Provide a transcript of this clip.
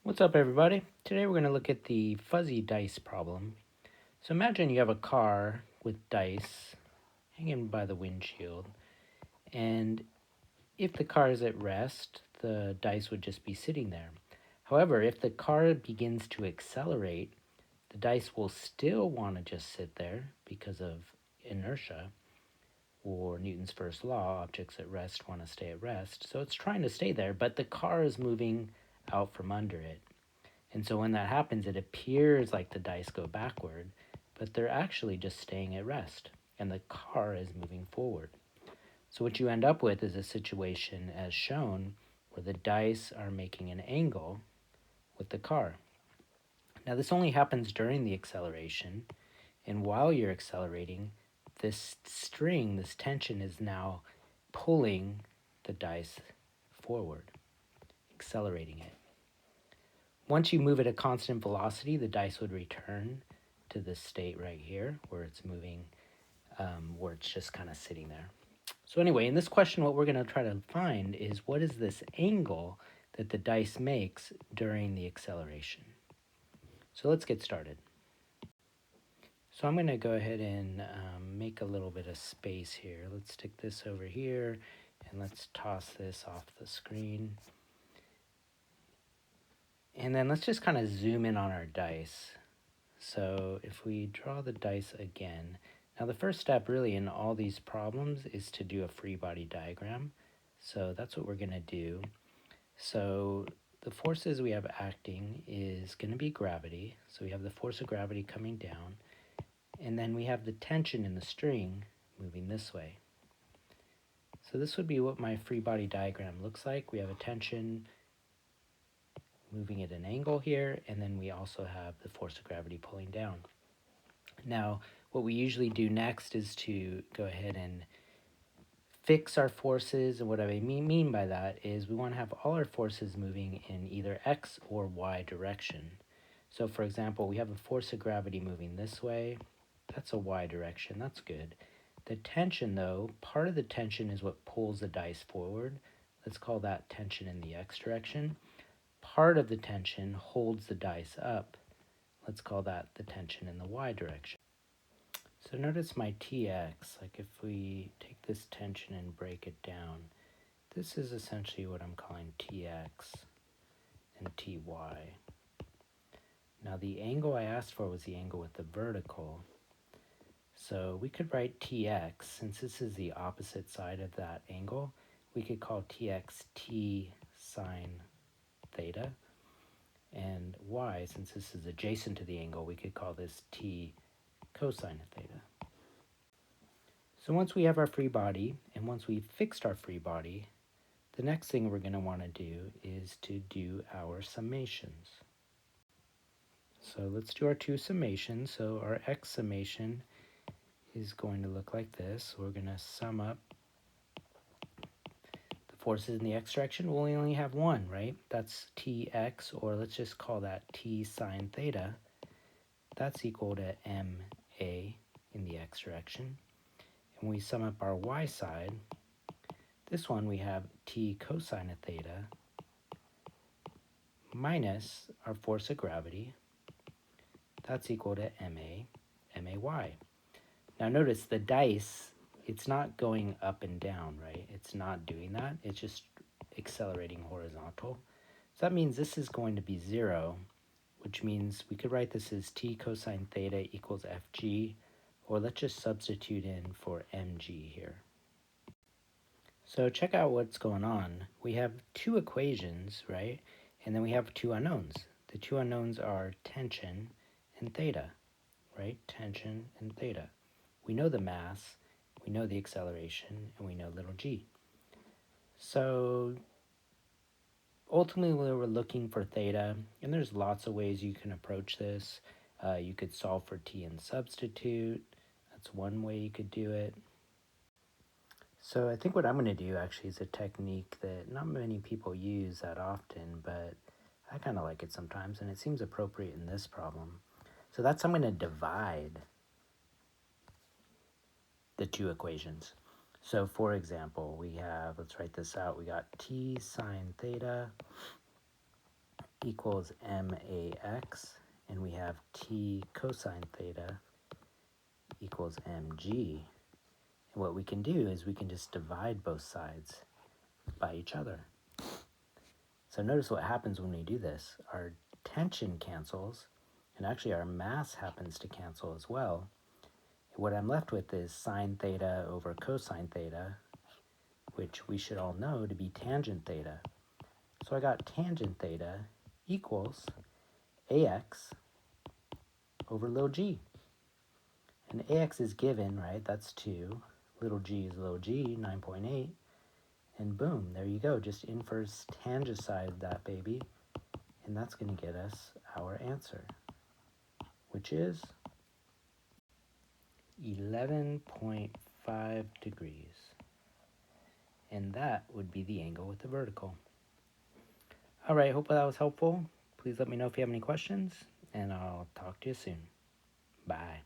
What's up, everybody? Today we're going to look at the fuzzy dice problem. So imagine you have a car with dice hanging by the windshield, and if the car is at rest, the dice would just be sitting there. However, if the car begins to accelerate, the dice will still want to just sit there because of inertia, or Newton's first law, objects at rest want to stay at rest. So it's trying to stay there, but the car is moving out from under it. And so when that happens, it appears like the dice go backward, but they're actually just staying at rest, and the car is moving forward. So what you end up with is a situation as shown where the dice are making an angle with the car. Now this only happens during the acceleration, and while you're accelerating, this string, this tension is now pulling the dice forward, accelerating it. Once you move at a constant velocity, the dice would return to this state right here where it's moving, where it's just kind of sitting there. So anyway, in this question, what we're going to try to find is what is this angle that the dice makes during the acceleration. So let's get started. So I'm going to go ahead and make a little bit of space here. Let's stick this over here, and let's toss this off the screen. And then let's just kind of zoom in on our dice. So if we draw the dice again, now the first step really in all these problems is to do a free body diagram. So that's what we're going to do. So the forces we have acting is going to be gravity. So we have the force of gravity coming down, and then we have the tension in the string moving this way. So this would be what my free body diagram looks like. We have a tension moving at an angle here, and then we also have the force of gravity pulling down. Now, what we usually do next is to go ahead and fix our forces, and what I mean by that is we want to have all our forces moving in either x or y direction. So for example, we have a force of gravity moving this way. That's a y direction, that's good. The tension though, part of the tension is what pulls the dice forward. Let's call that tension in the x direction. Part of the tension holds the dice up. Let's call that the tension in the y direction. So notice my Tx, like if we take this tension and break it down, this is essentially what I'm calling Tx and Ty. Now the angle I asked for was the angle with the vertical. So we could write Tx, since this is the opposite side of that angle, we could call Tx T sine theta. And y, since this is adjacent to the angle, we could call this T cosine of theta. So once we have our free body, and once we've fixed our free body, the next thing we're going to want to do is to do our summations. So let's do our two summations. So our x summation is going to look like this. We're going to sum up the forces in the x direction. We'll only have one, right? That's Tx, or let's just call that T sine theta. That's equal to ma in the x direction. And we sum up our y side. This one we have T cosine of theta minus our force of gravity. That's equal to may. Now notice the dice, it's not going up and down, right? It's not doing that. It's just accelerating horizontal. So that means this is going to be 0, which means we could write this as T cosine theta equals Fg, or let's just substitute in for mg here. So check out what's going on. We have two equations, right? And then we have two unknowns. The two unknowns are tension and theta, right? Tension and theta. We know the mass, we know the acceleration, and we know little g. So ultimately we're looking for theta, and there's lots of ways you can approach this. You could solve for t and substitute. That's one way you could do it. So I think what I'm going to do actually is a technique that not many people use that often, but I kind of like it sometimes, and it seems appropriate in this problem. So that's I'm going to divide the two equations. So for example, we have, let's write this out, we got T sine theta equals max, and we have t cosine theta equals mg. And what we can do is we can just divide both sides by each other. So notice what happens when we do this. Our tension cancels, and actually our mass happens to cancel as well. What I'm left with is sine theta over cosine theta, which we should all know to be tangent theta. So I got tangent theta equals ax over little g. And ax is given, right? That's 2. Little g is little g, 9.8. And boom, there you go. Just inverse tangicide that baby. And that's going to get us our answer, which is 11.5 degrees. And that would be the angle with the vertical. All right, hope that was helpful. Please let me know if you have any questions, and I'll talk to you soon. Bye.